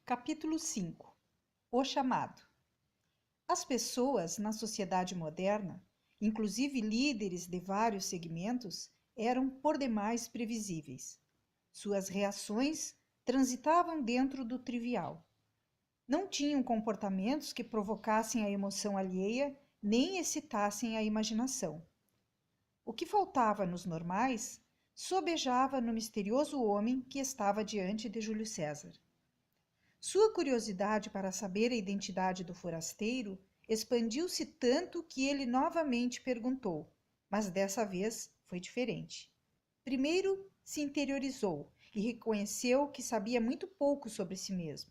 Capítulo 5. O chamado. As pessoas na sociedade moderna, inclusive líderes de vários segmentos, eram por demais previsíveis. Suas reações transitavam dentro do trivial. Não tinham comportamentos que provocassem a emoção alheia nem excitassem a imaginação. O que faltava nos normais sobejava no misterioso homem que estava diante de Júlio César. Sua curiosidade para saber a identidade do forasteiro expandiu-se tanto que ele novamente perguntou, mas dessa vez foi diferente. Primeiro se interiorizou e reconheceu que sabia muito pouco sobre si mesmo.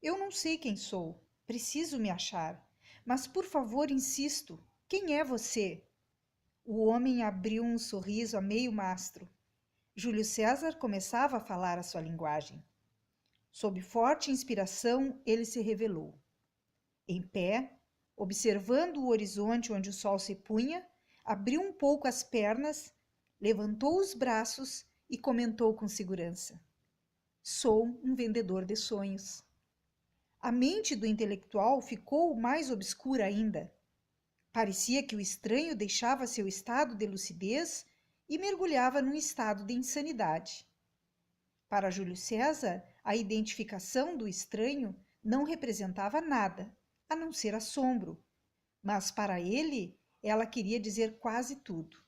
Eu não sei quem sou, preciso me achar, mas por favor insisto, quem é você? O homem abriu um sorriso a meio mastro. Júlio César começava a falar a sua linguagem. Sob forte inspiração, ele se revelou. Em pé, observando o horizonte onde o sol se punha, abriu um pouco as pernas, levantou os braços e comentou com segurança: Sou um vendedor de sonhos. A mente do intelectual ficou mais obscura ainda. Parecia que o estranho deixava seu estado de lucidez e mergulhava num estado de insanidade. Para Júlio César, a identificação do estranho não representava nada, a não ser assombro, mas para ele ela queria dizer quase tudo.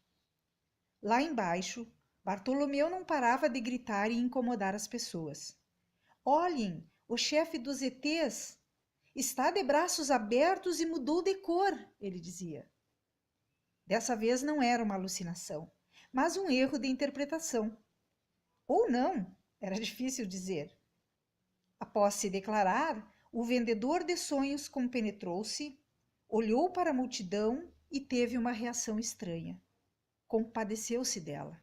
Lá embaixo, Bartolomeu não parava de gritar e incomodar as pessoas. Olhem, o chefe dos ETs está de braços abertos e mudou de cor, ele dizia. Dessa vez não era uma alucinação, mas um erro de interpretação. Ou não, era difícil dizer. Após se declarar, o vendedor de sonhos compenetrou-se, olhou para a multidão e teve uma reação estranha. Compadeceu-se dela.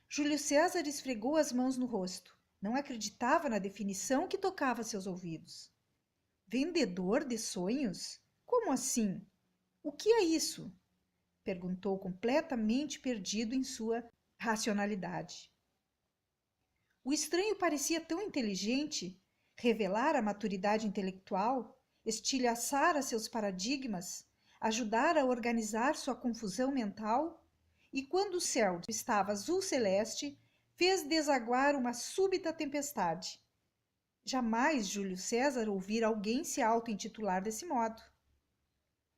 Júlio César esfregou as mãos no rosto. Não acreditava na definição que tocava seus ouvidos. Vendedor de sonhos? Como assim? O que é isso? Perguntou completamente perdido em sua racionalidade. O estranho parecia tão inteligente, revelar a maturidade intelectual, estilhaçar seus paradigmas, ajudar a organizar sua confusão mental, e quando o céu estava azul celeste, fez desaguar uma súbita tempestade. Jamais Júlio César ouvira alguém se auto-intitular desse modo.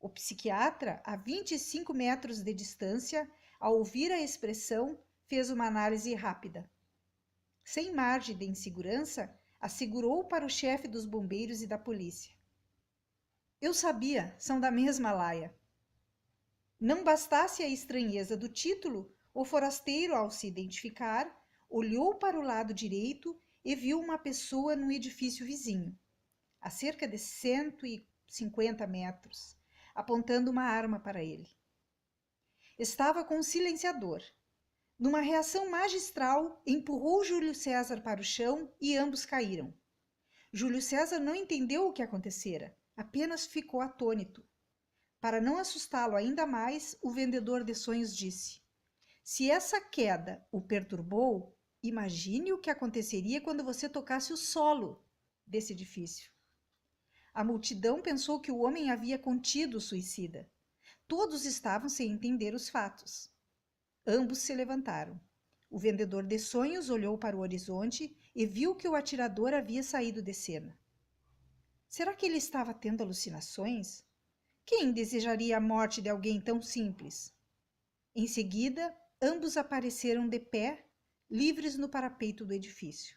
O psiquiatra, a 25 metros de distância, ao ouvir a expressão, fez uma análise rápida. Sem margem de insegurança, assegurou para o chefe dos bombeiros e da polícia. Eu sabia, são da mesma laia. Não bastasse a estranheza do título, o forasteiro, ao se identificar, olhou para o lado direito e viu uma pessoa no edifício vizinho, a cerca de 150 metros, apontando uma arma para ele. Estava com um silenciador. Numa reação magistral, empurrou Júlio César para o chão e ambos caíram. Júlio César não entendeu o que acontecera, apenas ficou atônito. Para não assustá-lo ainda mais, o vendedor de sonhos disse: Se essa queda o perturbou, imagine o que aconteceria quando você tocasse o solo desse edifício. A multidão pensou que o homem havia contido o suicida. Todos estavam sem entender os fatos. Ambos se levantaram. O vendedor de sonhos olhou para o horizonte e viu que o atirador havia saído de cena. Será que ele estava tendo alucinações? Quem desejaria a morte de alguém tão simples? Em seguida, ambos apareceram de pé, livres no parapeito do edifício.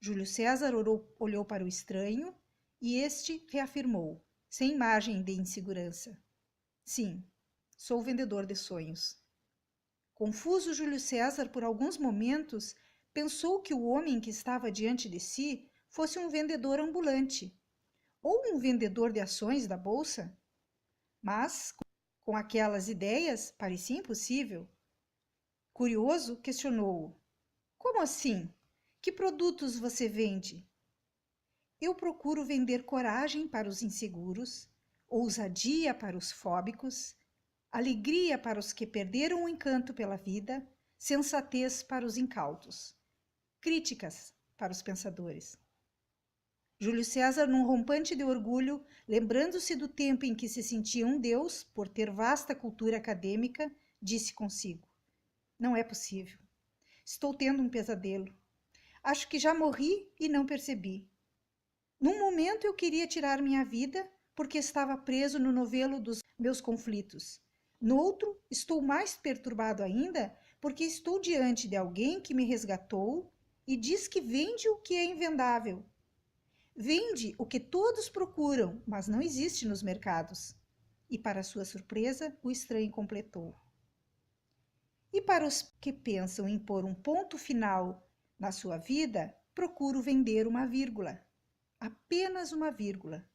Júlio César olhou para o estranho e este reafirmou, sem margem de insegurança: Sim, sou vendedor de sonhos. Confuso, Júlio César, por alguns momentos, pensou que o homem que estava diante de si fosse um vendedor ambulante, ou um vendedor de ações da bolsa. Mas, com aquelas ideias, parecia impossível. Curioso, questionou-o: Como assim? Que produtos você vende? Eu procuro vender coragem para os inseguros, ousadia para os fóbicos, alegria para os que perderam o encanto pela vida, sensatez para os incautos. Críticas para os pensadores. Júlio César, num rompante de orgulho, lembrando-se do tempo em que se sentia um deus por ter vasta cultura acadêmica, disse consigo: não é possível. Estou tendo um pesadelo. Acho que já morri e não percebi. Num momento eu queria tirar minha vida porque estava preso no novelo dos meus conflitos. No outro, estou mais perturbado ainda porque estou diante de alguém que me resgatou e diz que vende o que é invendável. Vende o que todos procuram, mas não existe nos mercados. E, para sua surpresa, o estranho completou: e para os que pensam em pôr um ponto final na sua vida, procuro vender uma vírgula. Apenas uma vírgula.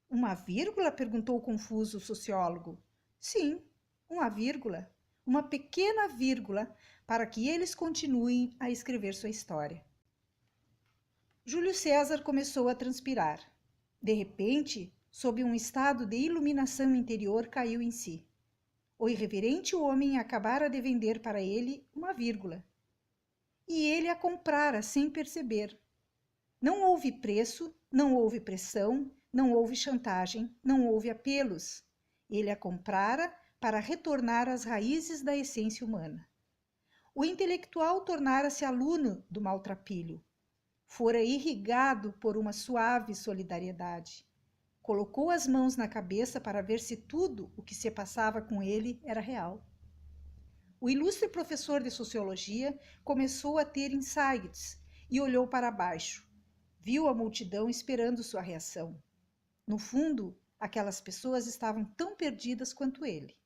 Uma vírgula? Perguntou confuso o sociólogo. Sim, uma vírgula. Uma pequena vírgula para que eles continuem a escrever sua história. Júlio César começou a transpirar. De repente, sob um estado de iluminação interior, caiu em si. O irreverente homem acabara de vender para ele uma vírgula. E ele a comprara sem perceber. Não houve preço, não houve pressão, não houve chantagem, não houve apelos. Ele a comprara para retornar às raízes da essência humana. O intelectual tornara-se aluno do maltrapilho. Fora irrigado por uma suave solidariedade. Colocou as mãos na cabeça para ver se tudo o que se passava com ele era real. O ilustre professor de sociologia começou a ter insights e olhou para baixo. Viu a multidão esperando sua reação. No fundo, aquelas pessoas estavam tão perdidas quanto ele.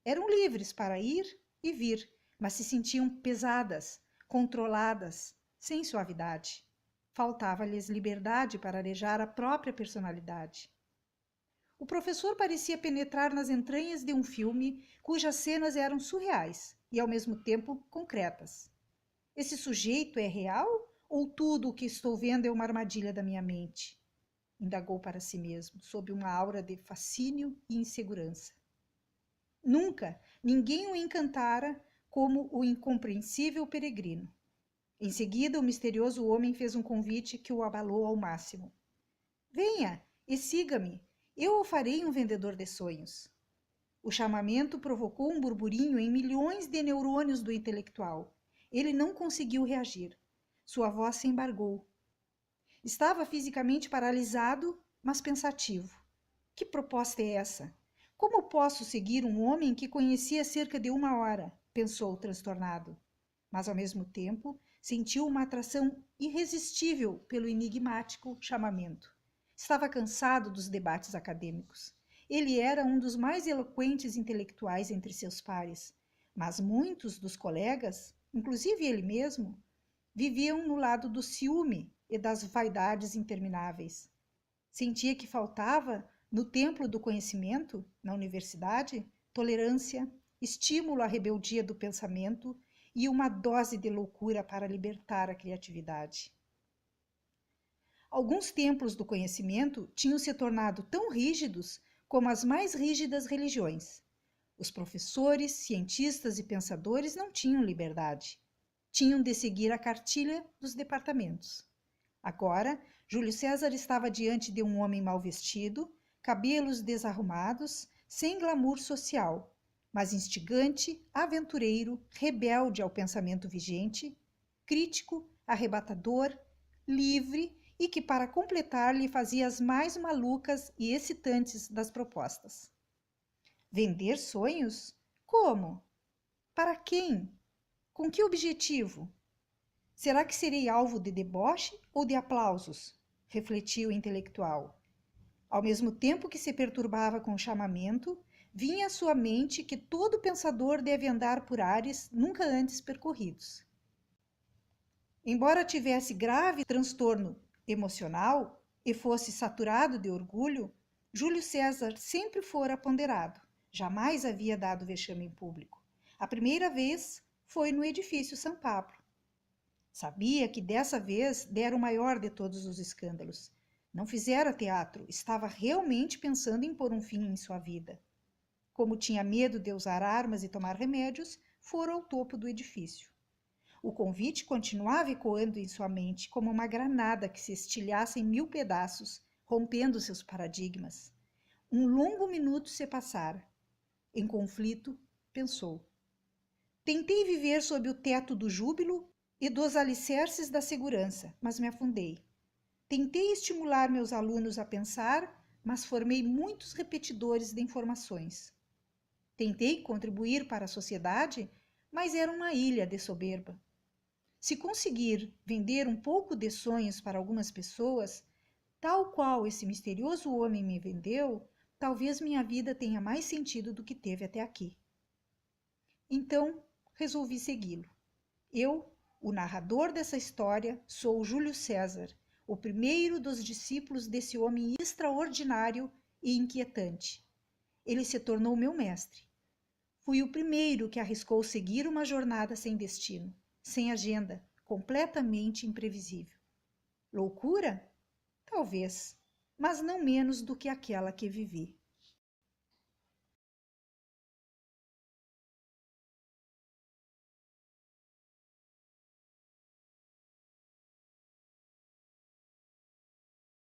Eram livres para ir e vir, mas se sentiam pesadas, controladas, sem suavidade. Faltava-lhes liberdade para arejar a própria personalidade. O professor parecia penetrar nas entranhas de um filme cujas cenas eram surreais e, ao mesmo tempo, concretas. Esse sujeito é real ou tudo o que estou vendo é uma armadilha da minha mente? Indagou para si mesmo, sob uma aura de fascínio e insegurança. Nunca ninguém o encantara como o incompreensível peregrino. Em seguida, o misterioso homem fez um convite que o abalou ao máximo. Venha e siga-me. Eu o farei um vendedor de sonhos. O chamamento provocou um burburinho em milhões de neurônios do intelectual. Ele não conseguiu reagir. Sua voz se embargou. Estava fisicamente paralisado, mas pensativo. Que proposta é essa? Como posso seguir um homem que conheci há cerca de 1 hora? Pensou transtornado. Mas, ao mesmo tempo, sentiu uma atração irresistível pelo enigmático chamamento. Estava cansado dos debates acadêmicos. Ele era um dos mais eloquentes intelectuais entre seus pares, mas muitos dos colegas, inclusive ele mesmo, viviam no lado do ciúme e das vaidades intermináveis. Sentia que faltava, no templo do conhecimento, na universidade, tolerância, estímulo à rebeldia do pensamento e uma dose de loucura para libertar a criatividade. Alguns templos do conhecimento tinham se tornado tão rígidos como as mais rígidas religiões. Os professores, cientistas e pensadores não tinham liberdade. Tinham de seguir a cartilha dos departamentos. Agora, Júlio César estava diante de um homem mal vestido, cabelos desarrumados, sem glamour social, mas instigante, aventureiro, rebelde ao pensamento vigente, crítico, arrebatador, livre e que, para completar, lhe fazia as mais malucas e excitantes das propostas. Vender sonhos? Como? Para quem? Com que objetivo? Será que serei alvo de deboche ou de aplausos? Refletiu o intelectual. Ao mesmo tempo que se perturbava com o chamamento, vinha à sua mente que todo pensador deve andar por ares nunca antes percorridos. Embora tivesse grave transtorno emocional e fosse saturado de orgulho, Júlio César sempre fora ponderado. Jamais havia dado vexame em público. A primeira vez foi no edifício São Pablo. Sabia que dessa vez dera o maior de todos os escândalos. Não fizera teatro, estava realmente pensando em pôr um fim em sua vida. Como tinha medo de usar armas e tomar remédios, fora ao topo do edifício. O convite continuava ecoando em sua mente como uma granada que se estilhaça em 1000 pedaços, rompendo seus paradigmas. Um longo minuto se passara. Em conflito, pensou. Tentei viver sob o teto do júbilo e dos alicerces da segurança, mas me afundei. Tentei estimular meus alunos a pensar, mas formei muitos repetidores de informações. Tentei contribuir para a sociedade, mas era uma ilha de soberba. Se conseguir vender um pouco de sonhos para algumas pessoas, tal qual esse misterioso homem me vendeu, talvez minha vida tenha mais sentido do que teve até aqui. Então, resolvi segui-lo. Eu, o narrador dessa história, sou Júlio César, o primeiro dos discípulos desse homem extraordinário e inquietante. Ele se tornou meu mestre. Fui o primeiro que arriscou seguir uma jornada sem destino, sem agenda, completamente imprevisível. Loucura? Talvez, mas não menos do que aquela que vivi.